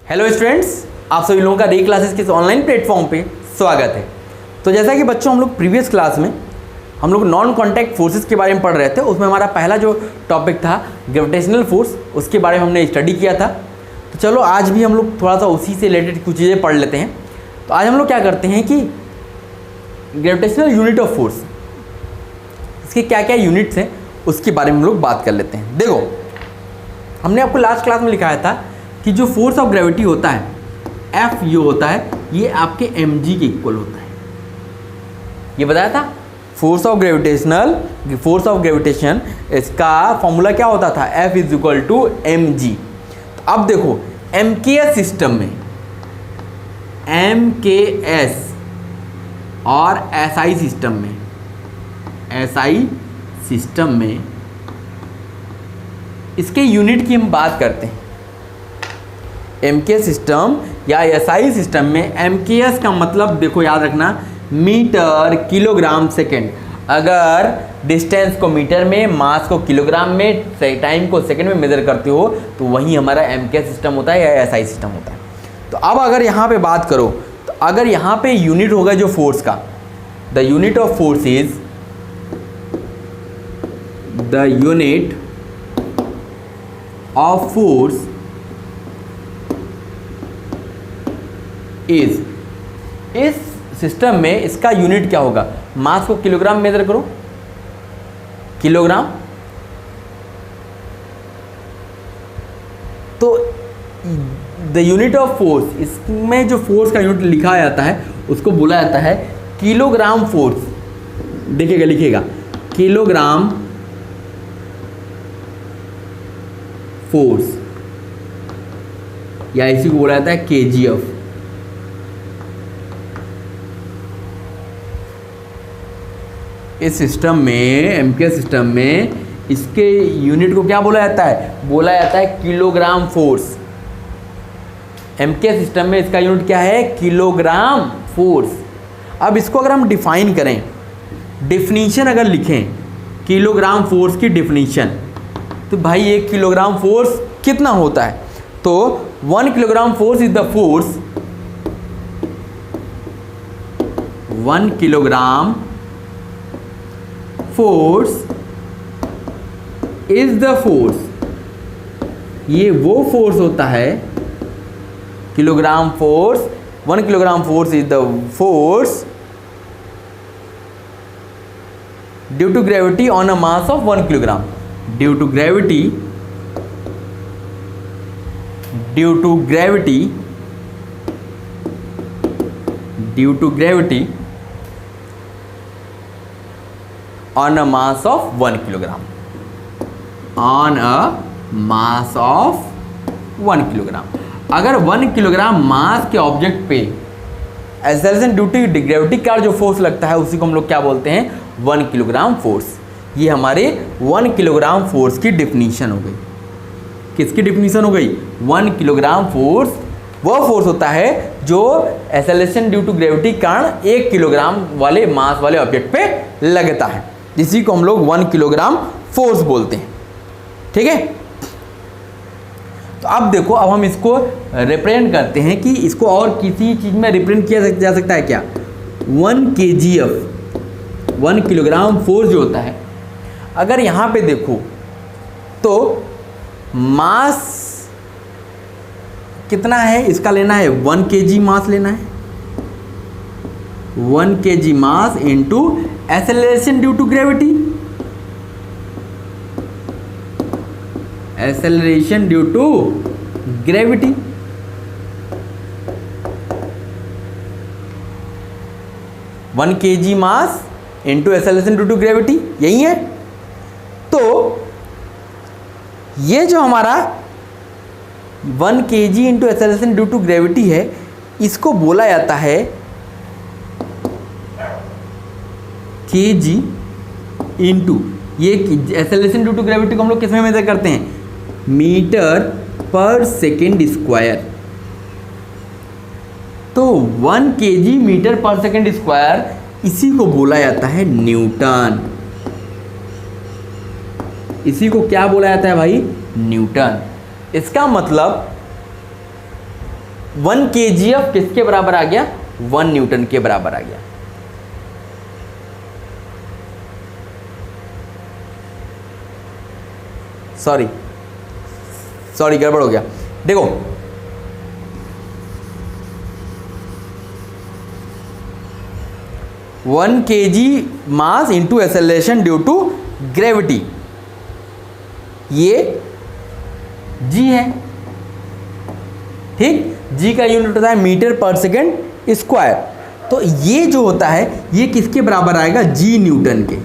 Hello students, आप सभी लोगों का रे क्लासेस के ऑनलाइन प्लेटफॉर्म पे स्वागत है। तो जैसा कि बच्चों हम लोग प्रीवियस क्लास में हम लोग नॉन कॉन्टैक्ट फोर्सेस के बारे में पढ़ रहे थे। उसमें हमारा पहला जो टॉपिक था ग्रेविटेशनल फोर्स, उसके बारे में हमने स्टडी किया था। तो चलो आज भी हम लोग थोड़ा सा उसी से रिलेटेड कुछ चीज़ें पढ़ लेते हैं। तो आज हम लोग क्या करते हैं कि ग्रेविटेशनल यूनिट ऑफ फोर्स, इसके क्या क्या यूनिट्स हैं उसके बारे में हम लोग बात कर लेते हैं। देखो, हमने आपको लास्ट क्लास में लिखाया था कि जो फोर्स ऑफ ग्रेविटी होता है F जो होता है ये आपके mg के इक्वल होता है। ये बताया था फोर्स ऑफ ग्रेविटेशन इसका फॉर्मूला क्या होता था, F is equal to mg। तो अब देखो MKS सिस्टम में, MKS और SI सिस्टम में इसके यूनिट की हम बात करते हैं। MKS सिस्टम या SI सिस्टम में MKS का मतलब देखो याद रखना, मीटर किलोग्राम सेकेंड। अगर डिस्टेंस को मीटर में, मास को किलोग्राम में, टाइम को सेकेंड में मेजर करते हो तो वही हमारा MKS सिस्टम होता है या SI सिस्टम होता है। तो अब अगर यहाँ पे बात करो तो अगर यहाँ पे यूनिट होगा जो फोर्स का, the unit of force is, the unit of force is, इस सिस्टम में इसका यूनिट क्या होगा, मास को किलोग्राम मेजर करो, किलोग्राम। तो द यूनिट ऑफ फोर्स, इसमें जो फोर्स का यूनिट लिखा जाता है उसको बोला जाता है किलोग्राम फोर्स। देखिएगा, लिखिएगा किलोग्राम फोर्स, या इसी को बोला जाता है KGF। इस सिस्टम में, MKS सिस्टम में इसके यूनिट को क्या बोला जाता है, बोला जाता है किलोग्राम फोर्स। MKS सिस्टम में इसका यूनिट क्या है, किलोग्राम फोर्स। अब इसको अगर हम डिफाइन करें, डिफिनीशन अगर लिखें किलोग्राम फोर्स की डिफिनीशन, तो भाई 1 किलोग्राम फोर्स कितना होता है, तो 1 kilogram force is the force, 1 kilogram force is the force, ये वो फोर्स होता है, kilogram force, 1 kilogram force is the force due to gravity on a mass of 1 kilogram, due to gravity on a mass of 1 kilogram, on a mass of 1 kilogram। अगर 1 kilogram mass के object पे acceleration due to gravity का जो force लगता है उसी को हम लोग क्या बोलते हैं, 1 किलोग्राम फोर्स। ये हमारे 1 किलोग्राम फोर्स की डिफिनीशन हो गई। किसकी डिफिनीशन हो गई, 1 किलोग्राम फोर्स वो फोर्स होता है जो एक्सेलरेशन ड्यू टू ग्रेविटी कारण 1 किलोग्राम वाले मास वाले ऑब्जेक्ट पे लगता है, जिसी को हम लोग 1 किलोग्राम फोर्स बोलते हैं। ठीक है, तो अब देखो, अब हम इसको रिप्रेजेंट करते हैं कि इसको और किसी चीज़ में रिप्रेजेंट किया जा सकता है क्या, 1 KGF, 1 किलोग्राम फोर्स जो होता है, अगर यहाँ पे देखो तो मास कितना है इसका लेना है, 1 kg मास लेना है, 1 kg mass into acceleration due to gravity, acceleration due to gravity. One kg mass into acceleration due to gravity, यही है। तो ये जो हमारा 1 kg into acceleration due to gravity है, इसको बोला जाता है kg इंटू, ये एक्सेलरेशन ड्यू टू ग्रेविटी को हम लोग किस में मेजर करते हैं, मीटर पर सेकेंड स्क्वायर। तो 1 kg मीटर पर सेकेंड स्क्वायर, इसी को बोला जाता है न्यूटन। इसी को क्या बोला जाता है भाई, न्यूटन। इसका मतलब 1 kgf किसके बराबर आ गया? 1 न्यूटन के बराबर आ गया। सॉरी गड़बड़ हो गया। देखो, one kg mass into acceleration due to gravity, ये g है, ठीक। g का यूनिट होता है मीटर पर सेकेंड स्क्वायर। तो ये जो होता है ये किसके बराबर आएगा? g न्यूटन के।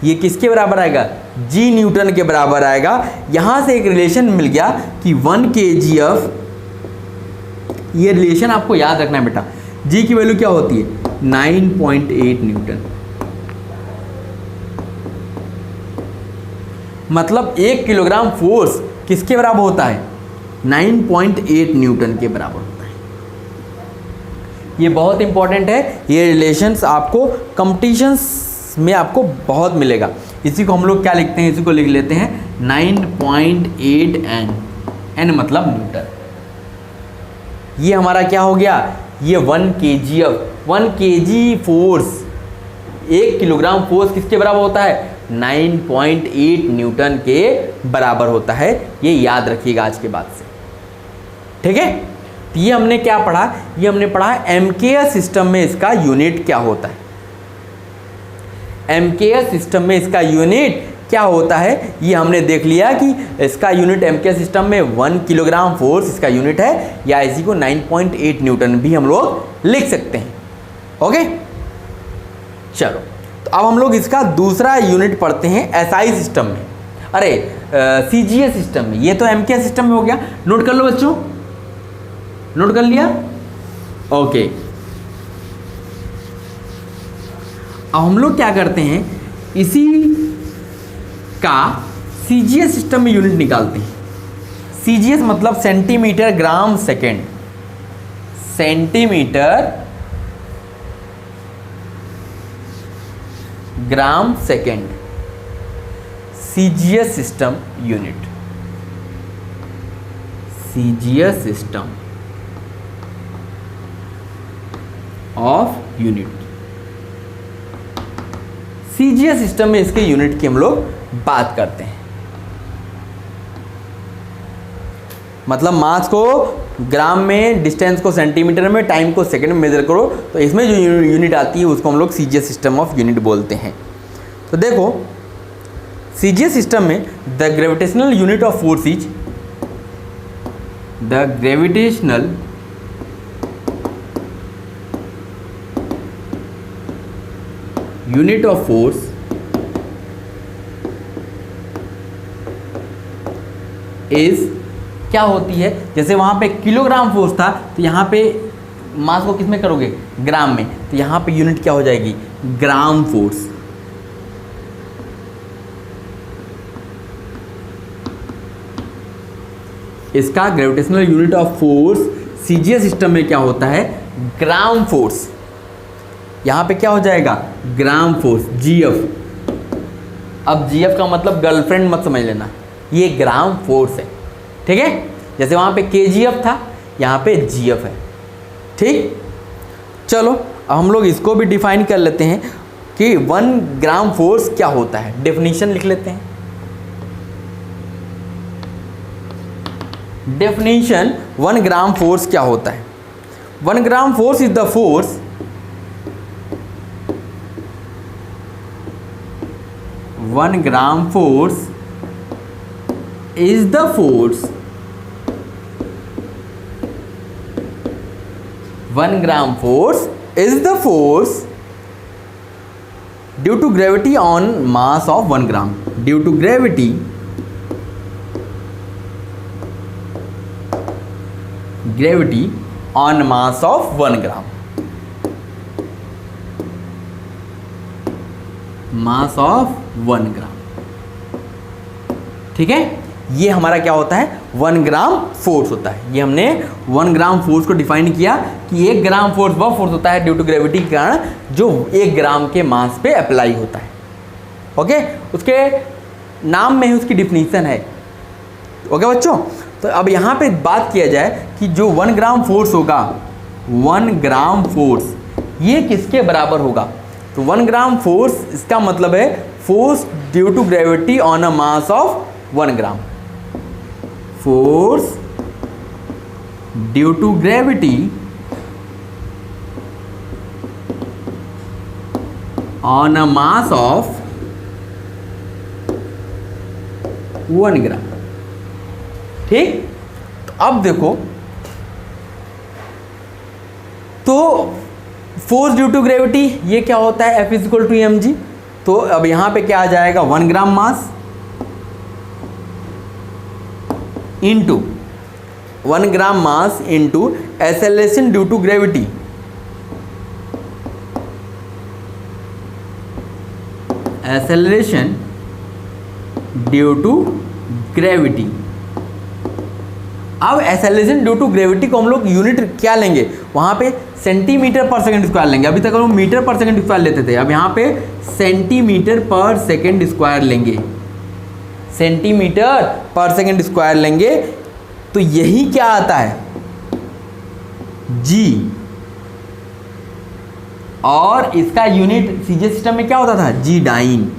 ये किसके बराबर आएगा? g न्यूटन के बराबर आएगा। यहां से एक रिलेशन मिल गया कि 1 kgf, ये रिलेशन आपको याद रखना है बेटा। g की वैल्यू क्या होती है? 9.8 न्यूटन। मतलब 1 किलोग्राम फोर्स किसके बराबर होता है? 9.8 न्यूटन के बराबर होता है। ये बहुत इंपॉर्टेंट है, ये रिलेशंस आपको कंपटीशंस में आपको बहुत मिलेगा। इसी को हम लोग क्या लिखते हैं? इसी को लिख लेते हैं 9.8 n, n मतलब न्यूटन। ये हमारा क्या हो गया? ये 1 kgf, 1 kg force, 1 kilogram force किसके बराबर होता है? 9.8 न्यूटन के बराबर होता है। ये याद रखिएगा आज के बाद से, ठीक है। तो ये हमने क्या पढ़ा? ये हमने पढ़ा एमकेएस सिस्टम में इसका यूनिट क्या होता है। एमकेएस सिस्टम में इसका यूनिट क्या होता है ये हमने देख लिया कि इसका यूनिट एमकेएस सिस्टम में 1 किलोग्राम फोर्स इसका यूनिट है, या इसी को 9.8 न्यूटन भी हम लोग लिख सकते हैं। ओके, चलो तो अब हम लोग इसका दूसरा यूनिट पढ़ते हैं एसआई सिस्टम में, अरे सीजीएस सिस्टम में। ये तो एमकेएस सिस्टम में हो गया, नोट कर लो बच्चों, नोट कर लिया? ओके, अब हम लोग क्या करते हैं, इसी का सीजीएस सिस्टम में यूनिट निकालते हैं। सीजीएस मतलब centimetre gram second, centimetre gram second, CGS system unit, CGS system of unit. CGS system में इसके यूनिट की हम लोग बात करते हैं। मतलब मास को ग्राम में, डिस्टेंस को सेंटीमीटर में, टाइम को सेकंड में मेजर करो तो इसमें जो यूनिट आती है उसको हम लोग सीजीएस सिस्टम ऑफ यूनिट बोलते हैं। तो देखो, सीजीएस सिस्टम में the gravitational unit of force is, the gravitational unit of force is क्या होती है? जैसे वहां पे किलोग्राम फोर्स था तो यहाँ पे मास को किस में करोगे? ग्राम में। तो यहाँ पे यूनिट क्या हो जाएगी? Gram force. इसका gravitational unit of force CGS system में क्या होता है? Gram force. यहाँ पे क्या हो जाएगा? Gram force, GF. अब जीएफ का मतलब गर्लफ्रेंड मत समझ लेना, ये ग्राम फोर्स है, ठीक है। जैसे वहाँ पे केजीएफ था, यहाँ पे जीएफ है, ठीक। चलो अब हम लोग इसको भी डिफाइन कर लेते हैं कि 1 ग्राम फोर्स क्या होता है। डेफिनेशन लिख लेते हैं। डेफिनेशन 1 ग्राम फोर्स क्या होता है? 1 gram force is the force, 1 gram force is the force, 1 gram force is the force due to gravity on mass of 1 gram, due to gravity on mass of 1 gram, mass of 1 gram, ठीक है। ये हमारा क्या होता है? 1 gram force होता है। ये हमने 1 ग्राम फोर्स को डिफाइन किया कि 1 ग्राम फोर्स वह फोर्स होता है ड्यू टू ग्रेविटी के कारण जो 1 ग्राम के मास पे अप्लाई होता है। ओके, उसके नाम में ही उसकी डिफिनीशन है ओके बच्चों, तो अब यहाँ पे बात किया जाए कि जो 1 ग्राम फोर्स होगा, 1 ग्राम फोर्स ये किसके बराबर होगा। तो 1 ग्राम फोर्स इसका मतलब है force due to gravity on a mass of 1 gram. Force due to gravity on a mass of 1 gram. ठीक, तो अब देखो, तो फोर्स ड्यू टू ग्रेविटी ये क्या होता है, F equal to M G. तो अब यहां पे क्या आ जाएगा, 1 gram mass into 1 gram mass into acceleration due to gravity. Acceleration due to gravity. अब एक्सेलरेशन ड्यू टू ग्रेविटी को हम लोग यूनिट क्या लेंगे, वहां पे सेंटीमीटर पर सेकंड स्क्वायर लेंगे। अभी तक हम लोग मीटर पर सेकंड स्क्वायर लेते थे, अब यहाँ पे सेंटीमीटर पर सेकंड स्क्वायर लेंगे। सेंटीमीटर पर सेकंड स्क्वायर लेंगे, तो यही क्या आता है, जी। और इसका यूनिट सीजे सिस्टम में क्या होता था, जी डाइन।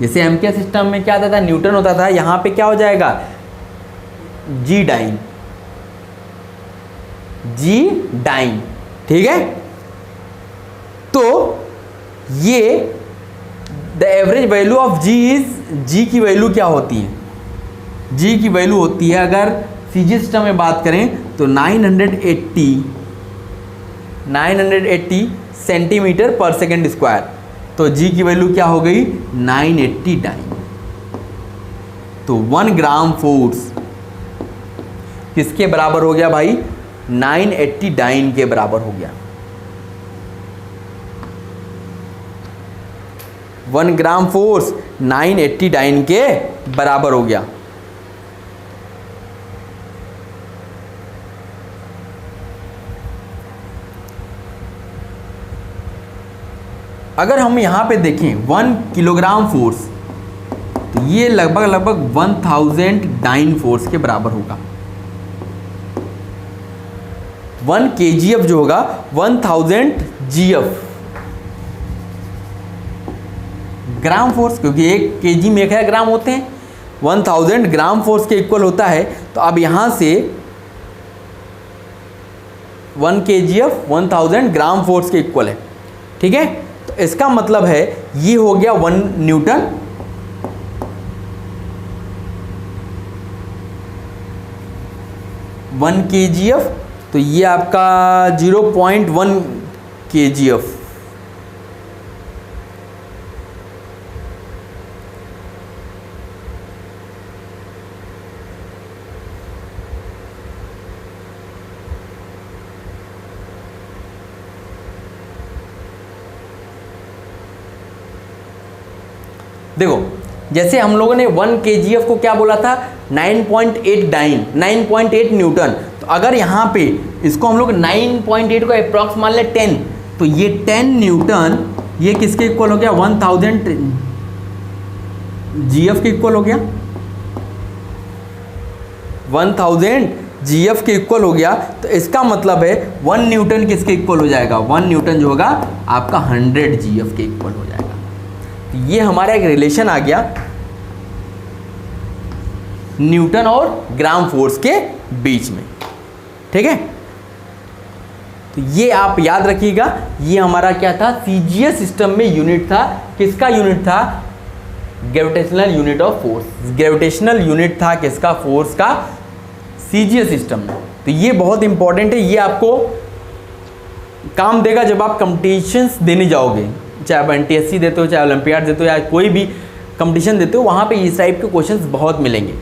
जैसे एम्पियर सिस्टम में क्या आता था, न्यूटन होता था, यहां पे क्या हो जाएगा, जी डाइन। जी डाइन, ठीक है। तो ये the average value of G is, G की वैल्यू क्या होती है, जी की वैल्यू होती है, अगर सीजी सिस्टम में बात करें तो 980 सेंटीमीटर पर सेकंड स्क्वायर। तो जी की वैल्यू क्या हो गई, 980 डाइन। तो 1 ग्राम फोर्स किसके बराबर हो गया भाई, 980 डाइन के बराबर हो गया। 1 ग्राम फोर्स 980 डाइन के बराबर हो गया। अगर हम यहां पे देखें 1 किलोग्राम फोर्स, तो ये लगभग 1000 डाइन फोर्स के बराबर होगा। 1 kgf जो होगा 1000 gf ग्राम फोर्स, क्योंकि 1 kg में 1000 ग्राम होते हैं, 1000 ग्राम फोर्स के इक्वल होता है। तो अब यहां से 1 kgf 1000 ग्राम फोर्स के इक्वल है, ठीक है। तो इसका मतलब है ये हो गया 1 न्यूटन, वन kgf, तो ये आपका 0.1 kgf। देखो, जैसे हम लोगों ने 1 kgf को क्या बोला था, 9.8 डाइन, 9.8 न्यूटन। तो अगर यहाँ पे इसको हम लोग 9.8 को अप्रॉक्स मान ले 10, तो ये 10 न्यूटन ये किसके इक्वल हो गया, 1000 gf के इक्वल हो गया, 1000 gf के इक्वल हो गया। तो इसका मतलब है 1 न्यूटन किसके इक्वल हो जाएगा, 1 न्यूटन जो होगा आपका 100 gf के इक्वल हो जाएगा। तो ये हमारा एक रिलेशन आ गया न्यूटन और ग्राम फोर्स के बीच में, ठीक है। तो ये आप याद रखिएगा, ये हमारा क्या था, सीजीएस सिस्टम में यूनिट था, किसका यूनिट था, gravitational unit of force. Gravitational unit था किसका, फोर्स का, सीजीएस सिस्टम में। तो ये बहुत इंपॉर्टेंट है, ये आपको काम देगा जब आप कंपटीशंस देने जाओगे, चाहे आप एनटीएससी देते हो, चाहे ओलंपियाड देते हो, या कोई भी कंपटीशन देते हो, वहाँ पे इस टाइप के क्वेश्चंस बहुत मिलेंगे,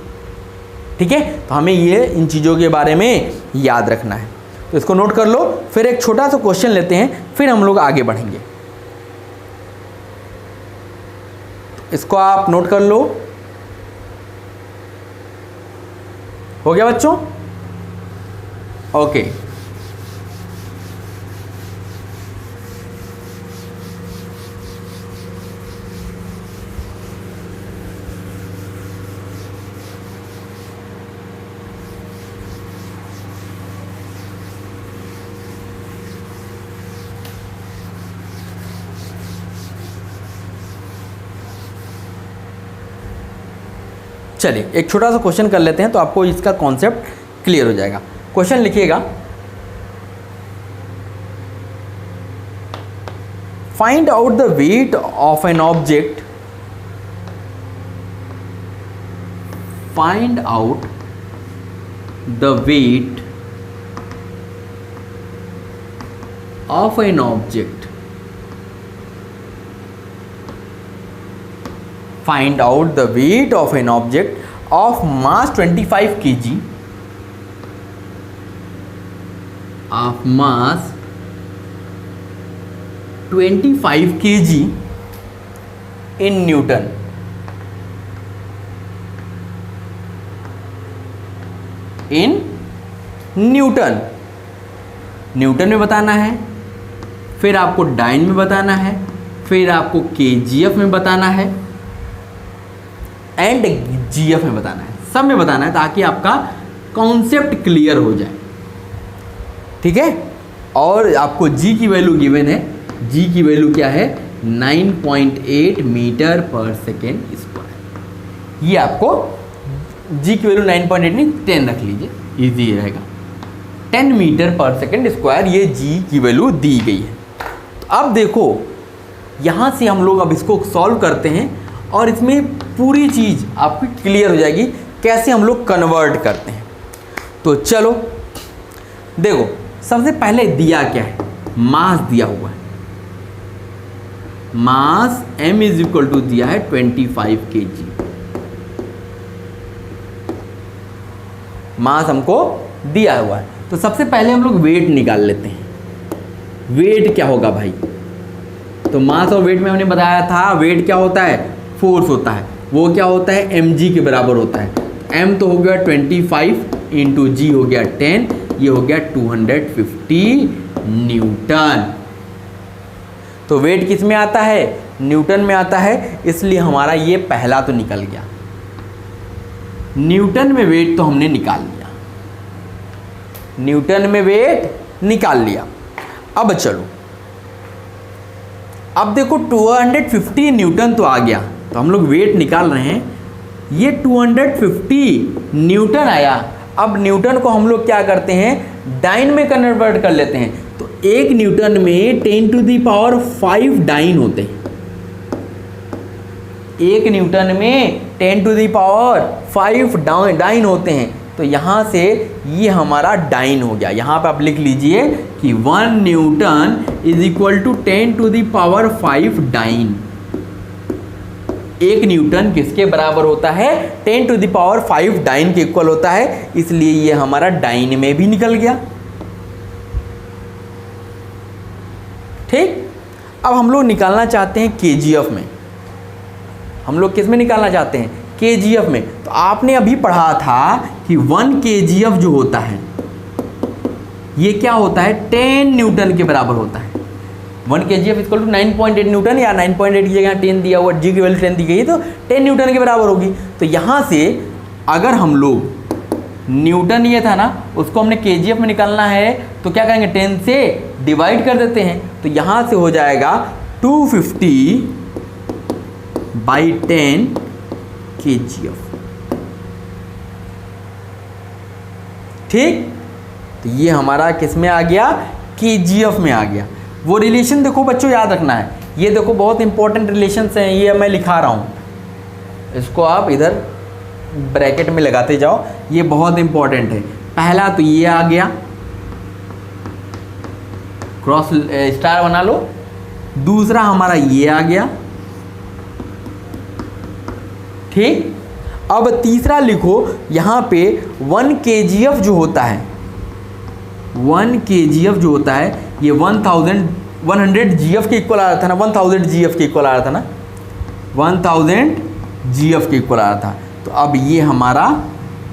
ठीक है। तो हमें ये इन चीज़ों के बारे में याद रखना है, तो इसको नोट कर लो। फिर एक छोटा सा क्वेश्चन लेते हैं, फिर हम लोग आगे बढ़ेंगे। इसको आप नोट कर लो, हो गया बच्चों, ओके। चलिए एक छोटा सा क्वेश्चन कर लेते हैं तो आपको इसका कॉन्सेप्ट क्लियर हो जाएगा। क्वेश्चन लिखिएगा, find out the weight of an object, find out the weight of an object, find out the weight of an object of mass 25 kg, of mass 25 kg in Newton, in Newton, Newton में बताना है, फिर आपको dine में बताना है, फिर आपको केजीएफ में बताना है एंड जीएफ में बताना है, सब में बताना है ताकि आपका कॉन्सेप्ट क्लियर हो जाए। ठीक है, और आपको जी की वैल्यू गिवन है, जी की वैल्यू क्या है 9.8 मीटर पर सेकेंड स्क्वायर। ये आपको जी की वैल्यू 9.8 नहीं 10 रख लीजिए, इजी रहेगा। 10 मीटर पर सेकेंड स्क्वायर ये जी की वैल्यू दी गई है। तो अब देखो यहाँ से हम लोग अब इसको सॉल्व करते हैं और इसमें पूरी चीज़ आपकी क्लियर हो जाएगी कैसे हम लोग कन्वर्ट करते हैं। तो चलो देखो, सबसे पहले दिया क्या है, मास दिया हुआ है, मास m इज इक्वल टू दिया है 25 kg, मास हमको दिया हुआ है। तो सबसे पहले हम लोग वेट निकाल लेते हैं, वेट क्या होगा भाई। तो मास और वेट में हमने बताया था, वेट क्या होता है, फोर्स होता है, वो क्या होता है mg के बराबर होता है। m तो हो गया 25 इंटू जी हो गया 10, ये हो गया 250 न्यूटन। तो वेट किस में आता है, न्यूटन में आता है, इसलिए हमारा ये पहला तो निकल गया, न्यूटन में वेट तो हमने निकाल लिया, न्यूटन में वेट निकाल लिया। अब चलो, अब देखो 250 न्यूटन तो आ गया, तो हम लोग वेट निकाल रहे हैं, ये 250 न्यूटन आया। अब न्यूटन को हम लोग क्या करते हैं, डाइन में कन्वर्ट कर लेते हैं। तो एक न्यूटन में 10 टू दी पावर 5 डाइन होते हैं, एक न्यूटन में 10 टू दी पावर 5 डाइन होते हैं। तो यहाँ से ये हमारा डाइन हो गया। यहाँ पे आप लिख लीजिए कि 1 newton is equal to 10 to the power 5 dyne. एक न्यूटन किसके बराबर होता है, 10 टू द पावर 5 डाइन के इक्वल होता है, इसलिए ये हमारा डाइन में भी निकल गया। ठीक, अब हम लोग निकालना चाहते हैं केजीएफ में, हम लोग किस में निकालना चाहते हैं, केजीएफ में। तो आपने अभी पढ़ा था कि 1 केजीएफ जो होता है ये क्या होता है, 10 न्यूटन के बराबर होता है। 1 kgf इक्वल टू 9.8 न्यूटन, या 9.8 की जगह 10 दिया हुआ, जी की वैल्यू 10 दी गई, तो 10 न्यूटन के बराबर होगी। तो यहाँ से अगर हम लोग न्यूटन ये था ना, उसको हमने केजीएफ में निकालना है, तो क्या करेंगे, 10 से डिवाइड कर देते हैं। तो यहाँ से हो जाएगा 250 बाई 10 kgf। ठीक, तो ये हमारा किस में आ गया, केजीएफ में आ गया। वो रिलेशन देखो बच्चों, याद रखना है, ये देखो बहुत इंपॉर्टेंट रिलेशंस हैं, ये मैं लिखा रहा हूँ, इसको आप इधर ब्रैकेट में लगाते जाओ, ये बहुत इंपॉर्टेंट है। पहला तो ये आ गया, क्रॉस स्टार बना लो। दूसरा हमारा ये आ गया, ठीक। अब तीसरा लिखो, यहाँ पे 1 kgf जो होता है, 1 kgf जो होता है ये 100 GF के इक्वल आ रहा था ना, 1000 GF के इक्वल आ रहा था ना, 1000 GF के इक्वल आ रहा था। तो अब ये हमारा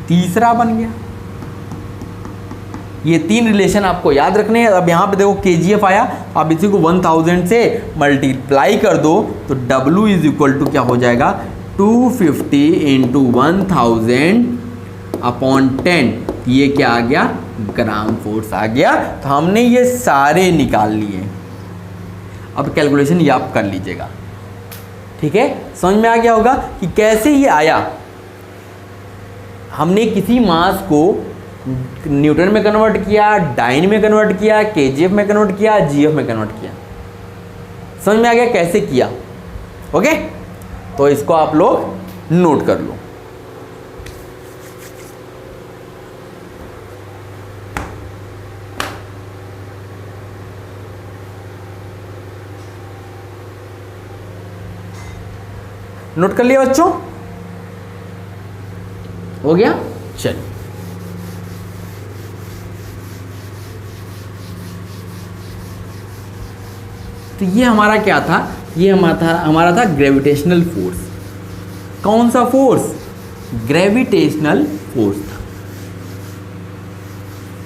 तीसरा बन गया। ये 3 रिलेशन आपको याद रखने हैं। अब यहाँ पे देखो KGF आया, तो आप इसी को 1000 से मल्टीप्लाई कर दो, तो W इज इक्वल टू क्या हो जाएगा, 250 इंटू 1000 अपॉन 10, ये क्या आ गया, ग्राम फोर्स आ गया। तो हमने ये सारे निकाल लिए। अब कैलकुलेशन ये आप कर लीजिएगा, ठीक है। समझ में आ गया होगा कि कैसे ये आया, हमने किसी मास को न्यूटन में कन्वर्ट किया, डाइन में कन्वर्ट किया, केजीएफ में कन्वर्ट किया, जीएफ में कन्वर्ट किया। समझ में आ गया कैसे किया? ओके, तो इसको आप लोग नोट कर लो। नोट कर लिया बच्चों? हो गया? चलिए, तो ये हमारा क्या था? ये हमारा था ग्रेविटेशनल फोर्स। कौन सा फोर्स? ग्रेविटेशनल फोर्स था।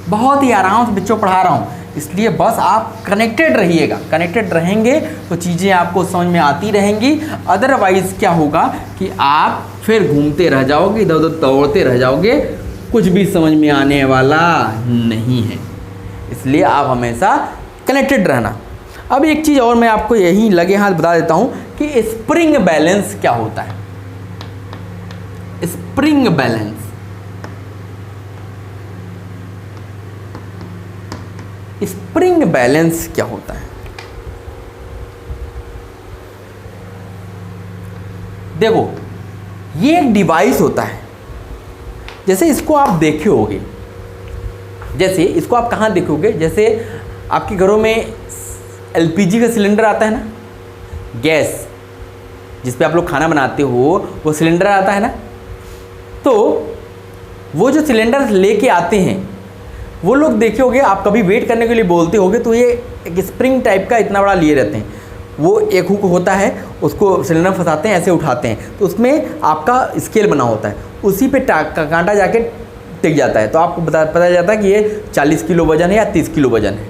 बहुत ही आराम से बच्चों पढ़ा रहा हूँ, इसलिए बस आप कनेक्टेड रहिएगा। कनेक्टेड रहेंगे तो चीज़ें आपको समझ में आती रहेंगी। अदरवाइज क्या होगा कि आप फिर घूमते रह जाओगे, इधर उधर दौड़ते रह जाओगे, कुछ भी समझ में आने वाला नहीं है। इसलिए आप हमेशा कनेक्टेड रहना। अब एक चीज़ और मैं आपको यही लगे हाथ बता देता हूँ कि स्प्रिंग बैलेंस क्या होता है। स्प्रिंग बैलेंस, स्प्रिंग बैलेंस क्या होता है? देखो, ये एक डिवाइस होता है। जैसे इसको आप देखे होगे, जैसे इसको आप कहाँ देखोगे? जैसे आपके घरों में एलपीजी का सिलेंडर आता है ना, गैस जिस पे आप लोग खाना बनाते हो, वो सिलेंडर आता है ना। तो वो जो सिलेंडर लेके आते हैं, वो लोग देखे होगे, आप कभी वेट करने के लिए बोलते होगे तो ये एक स्प्रिंग टाइप का इतना बड़ा लिए रहते हैं। वो एक हुक होता है, उसको सिलेंडर फंसाते हैं, ऐसे उठाते हैं, तो उसमें आपका स्केल बना होता है, उसी पे कांटा जाके टिक जाता है। तो आपको पता जाता है कि ये 40 किलो वजन है या 30 किलो वजन है।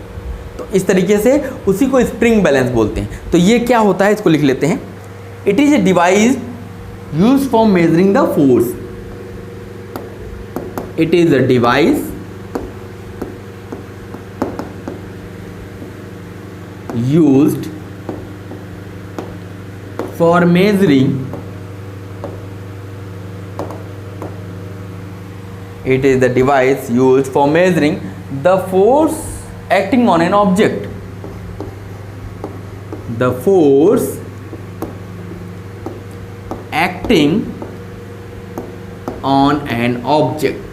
तो इस तरीके से उसी को स्प्रिंग बैलेंस बोलते हैं। तो ये क्या होता है, इसको लिख लेते हैं। It is a device use for measuring the force. It is a device used for measuring, it is the device used for measuring the force acting on an object, the force acting on an object।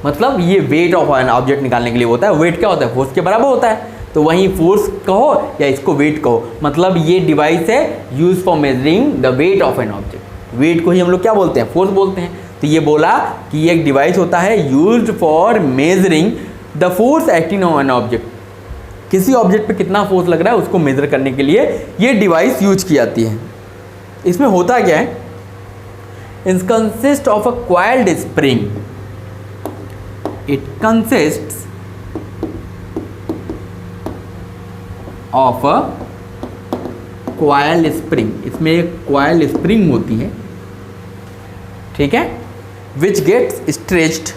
मतलब ये wait of an object निकालने के लिए होता है। Wait क्या होता है? फोर्स के बराबर होता है। तो वहीं फोर्स कहो या इसको वेट कहो, मतलब ये डिवाइस है use for measuring the weight of an object. Weight को ही हम लोग क्या बोलते हैं? फोर्स बोलते हैं। तो ये बोला कि ये एक डिवाइस होता है used for measuring the force acting on an object. किसी ऑब्जेक्ट पे कितना फोर्स लग रहा है उसको मेजर करने के लिए ये डिवाइस यूज की जाती है। इसमें होता क्या है? It consist of a coiled spring. It consists of a coiled spring। इसमें एक coiled spring होती है, ठीक है, which gets stretched,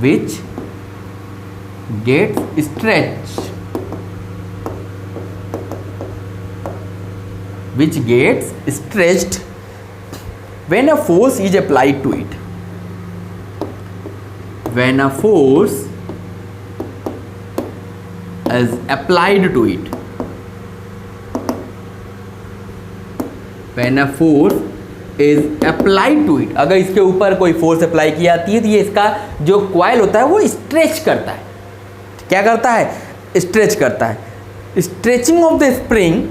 which gets stretched, which gets stretched when a force is applied to it। When a force is applied to it, when a force is applied to it, अगर इसके ऊपर कोई force apply की जाती है तो ये इसका जो कॉइल होता है वो स्ट्रेच करता है। क्या करता है? स्ट्रेच करता है। Stretching of the spring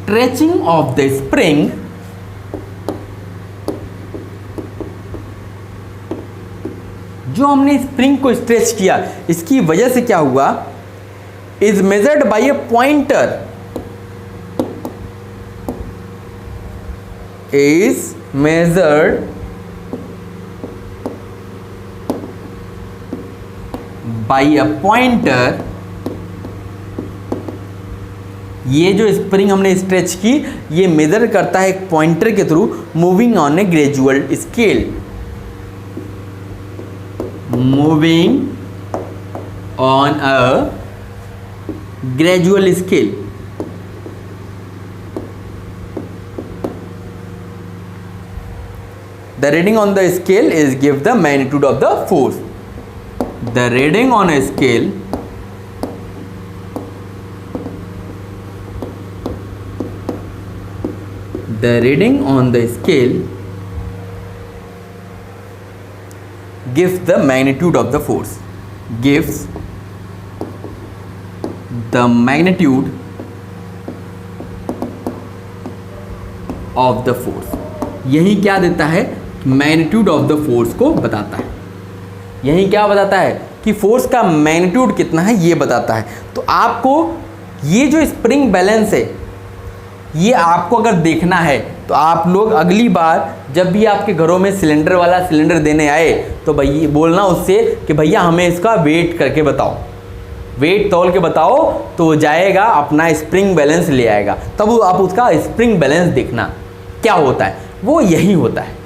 stretching of the spring जो हमने स्प्रिंग को स्ट्रेच किया, इसकी वजह से क्या हुआ? Is measured by A pointer, is measured by a pointer. ये जो स्प्रिंग हमने स्ट्रेच की, ये मेजर करता है एक पॉइंटर के through, moving on A gradual scale, moving on a gradual scale. The reading on the scale is give the magnitude of the force. The reading on a scale gives the magnitude of the force. Gives the magnitude of the force. यही क्या देता है? Magnitude of the force को बताता है। यही क्या बताता है कि फोर्स का मैग्नीट्यूड कितना है, ये बताता है। तो आपको ये जो स्प्रिंग बैलेंस है, ये आपको अगर देखना है तो आप लोग अगली बार जब भी आपके घरों में सिलेंडर वाला सिलेंडर देने आए तो भैया बोलना उससे कि भैया हमें इसका वेट करके बताओ, वेट तौल के बताओ, तो वो जाएगा अपना स्प्रिंग बैलेंस ले आएगा। तब आप उसका स्प्रिंग बैलेंस देखना क्या होता है, वो यही होता है।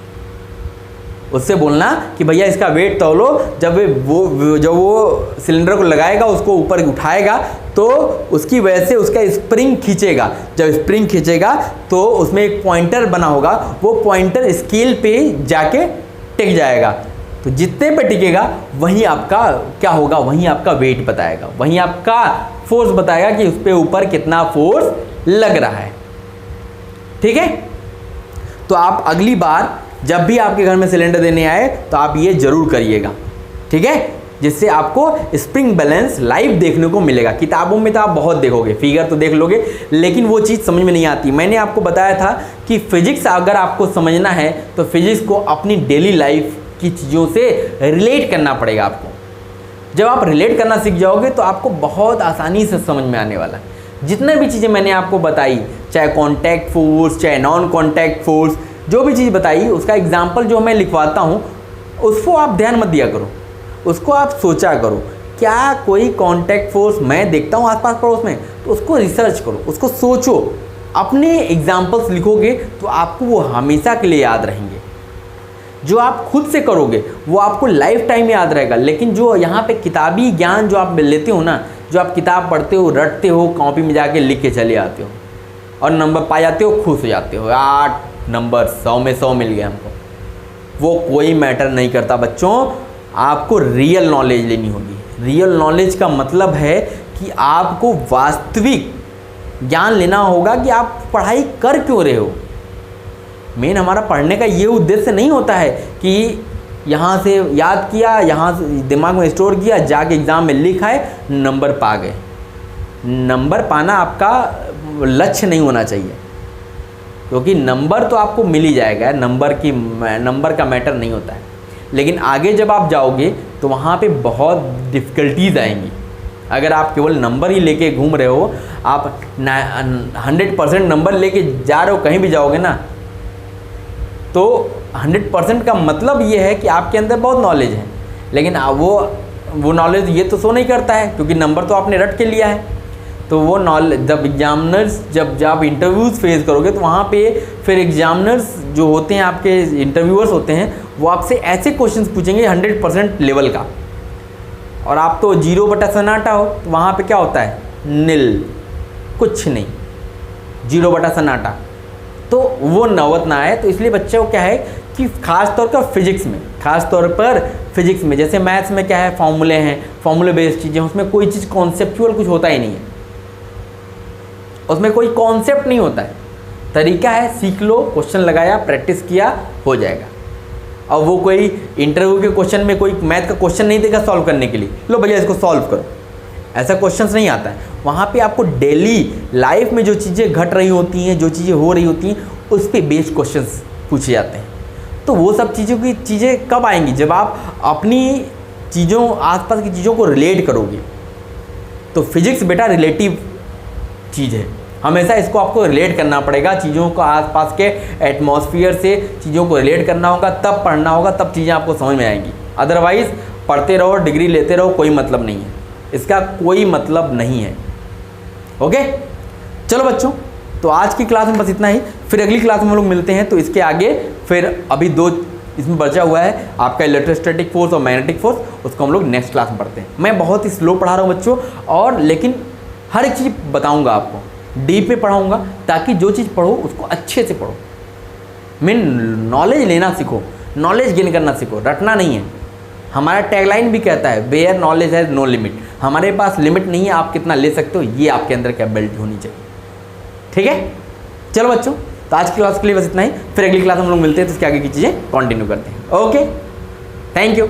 उससे बोलना कि भैया इसका वेट तौलो। जब वो सिलेंडर को लगाएगा, उसको ऊपर उठाएगा, तो उसकी वजह से उसका स्प्रिंग खींचेगा। जब स्प्रिंग खींचेगा तो उसमें एक पॉइंटर बना होगा, वो पॉइंटर स्केल पे जाके टिक जाएगा। तो जितने पे टिकेगा वहीं आपका क्या होगा, वहीं आपका वेट बताएगा, वहीं आपका फोर्स बताएगा कि उस पे ऊपर कितना फोर्स लग रहा है। ठीक है, तो आप अगली बार जब भी आपके घर में सिलेंडर देने आए तो आप ये जरूर करिएगा। ठीक है, जिससे आपको स्प्रिंग बैलेंस लाइव देखने को मिलेगा। किताबों में तो आप बहुत देखोगे, फिगर तो देख लोगे, लेकिन वो चीज़ समझ में नहीं आती। मैंने आपको बताया था कि फिजिक्स अगर आपको समझना है तो फिजिक्स को अपनी डेली लाइफ की चीज़ों से रिलेट करना पड़ेगा आपको। जब आप रिलेट करना सीख जाओगे तो आपको बहुत आसानी से समझ में आने वाला है। जितने भी चीज़ें मैंने आपको बताई, चाहे कॉन्टैक्ट फोर्स, चाहे नॉन कॉन्टैक्ट फोर्स, जो भी चीज़ बताई उसका एग्जाम्पल जो मैं लिखवाता हूँ उसको आप ध्यान मत दिया करो, उसको आप सोचा करो। क्या कोई कॉन्टैक्ट फोर्स मैं देखता हूँ आसपास पड़ोस में, तो उसको रिसर्च करो, उसको सोचो, अपने एग्जाम्पल्स लिखोगे तो आपको वो हमेशा के लिए याद रहेंगे। जो आप खुद से करोगे वो आपको लाइफ टाइम याद रहेगा। लेकिन जो यहाँ पे किताबी ज्ञान जो आप लेते हो ना, जो आप किताब पढ़ते हो, रटते हो, कॉपी में जाके लिख के चले आते हो और नंबर पा जाते हो, खुश हो जाते हो, 8 नंबर 100 में 100 मिल गया हमको, वो कोई मैटर नहीं करता बच्चों। आपको रियल नॉलेज लेनी होगी। रियल नॉलेज का मतलब है कि आपको वास्तविक ज्ञान लेना होगा कि आप पढ़ाई कर क्यों रहे हो। मेन हमारा पढ़ने का ये उद्देश्य नहीं होता है कि यहाँ से याद किया, यहाँ से दिमाग में स्टोर किया, जाके एग्ज़ाम में लिखा है, नंबर पा गए। नंबर पाना आपका लक्ष्य नहीं होना चाहिए, क्योंकि नंबर तो आपको मिल ही जाएगा, नंबर का मैटर नहीं होता है। लेकिन आगे जब आप जाओगे तो वहाँ पे बहुत डिफ़िकल्टीज़ आएंगी। अगर आप केवल नंबर ही लेके घूम रहे हो, आप 100% नंबर लेके जा रहे हो, कहीं भी जाओगे ना, तो 100% का मतलब ये है कि आपके अंदर बहुत नॉलेज है, लेकिन वो नॉलेज ये तो शो नहीं करता है, क्योंकि नंबर तो आपने रट के लिया है। तो वो नॉलेज जब एग्जामिनर्स जब आप इंटरव्यूज़ फेस करोगे तो वहाँ पे फिर एग्जामिनर्स जो होते हैं, आपके इंटरव्यूअर्स होते हैं, वो आपसे ऐसे क्वेश्चंस पूछेंगे 100% लेवल का, और आप तो 0/सन्नाटा हो, तो वहाँ पे क्या होता है, नील, कुछ नहीं, 0/सन्नाटा। तो वो नौबत ना आए, तो इसलिए बच्चों को क्या है कि खास तौर पर फिजिक्स में जैसे मैथ्स में क्या है, फॉर्मूले हैं, फॉर्मूले बेस्ड चीज़ें, उसमें कोई चीज़ कॉन्सेप्चुअल कुछ होता ही नहीं है, उसमें कोई कॉन्सेप्ट नहीं होता है। तरीका है, सीख लो, क्वेश्चन लगाया, प्रैक्टिस किया, हो जाएगा। और वो कोई इंटरव्यू के क्वेश्चन में कोई मैथ का क्वेश्चन नहीं देगा सॉल्व करने के लिए, लो भैया इसको सॉल्व करो, ऐसा क्वेश्चंस नहीं आता है। वहाँ पे आपको डेली लाइफ में जो चीज़ें घट रही होती हैं, जो चीज़ें हो रही होती हैं, उस पर बेस्ड क्वेश्चंस पूछे जाते हैं। तो वो सब चीज़ें कब आएंगी, जब आप अपनी चीज़ों, आसपास की चीज़ों को रिलेट करोगे। तो फिजिक्स बेटा रिलेटिव चीज़ है, हमेशा इसको आपको रिलेट करना पड़ेगा, चीज़ों को आसपास के एटमॉस्फेयर से चीज़ों को रिलेट करना होगा, तब पढ़ना होगा, तब चीज़ें आपको समझ में आएंगी। अदरवाइज़ पढ़ते रहो, डिग्री लेते रहो, कोई मतलब नहीं है, इसका कोई मतलब नहीं है। ओके, चलो बच्चों, तो आज की क्लास में बस इतना ही, फिर अगली क्लास में हम लोग मिलते हैं। तो इसके आगे फिर अभी 2 इसमें बचा हुआ है आपका इलेक्ट्रोस्टैटिक फोर्स और मैग्नेटिक फोर्स, उसको हम लोग नेक्स्ट क्लास में पढ़ते हैं। मैं बहुत ही स्लो पढ़ा रहा हूँ बच्चों, और लेकिन हर एक चीज़ बताऊँगा आपको, डीप में पढ़ाऊँगा, ताकि जो चीज़ पढ़ो उसको अच्छे से पढ़ो। मेन नॉलेज लेना सीखो, नॉलेज गेन करना सीखो, रटना नहीं है। हमारा टैगलाइन भी कहता है where knowledge has no limit. हमारे पास लिमिट नहीं है, आप कितना ले सकते हो, ये आपके अंदर कैपेबिलिटी होनी चाहिए। ठीक है, चलो बच्चों, तो आज की क्लास के लिए बस इतना ही। फिर अगली क्लास में हम लोग मिलते हैं, तो इसके आगे की चीज़ें कंटिन्यू करते हैं। Okay, thank you.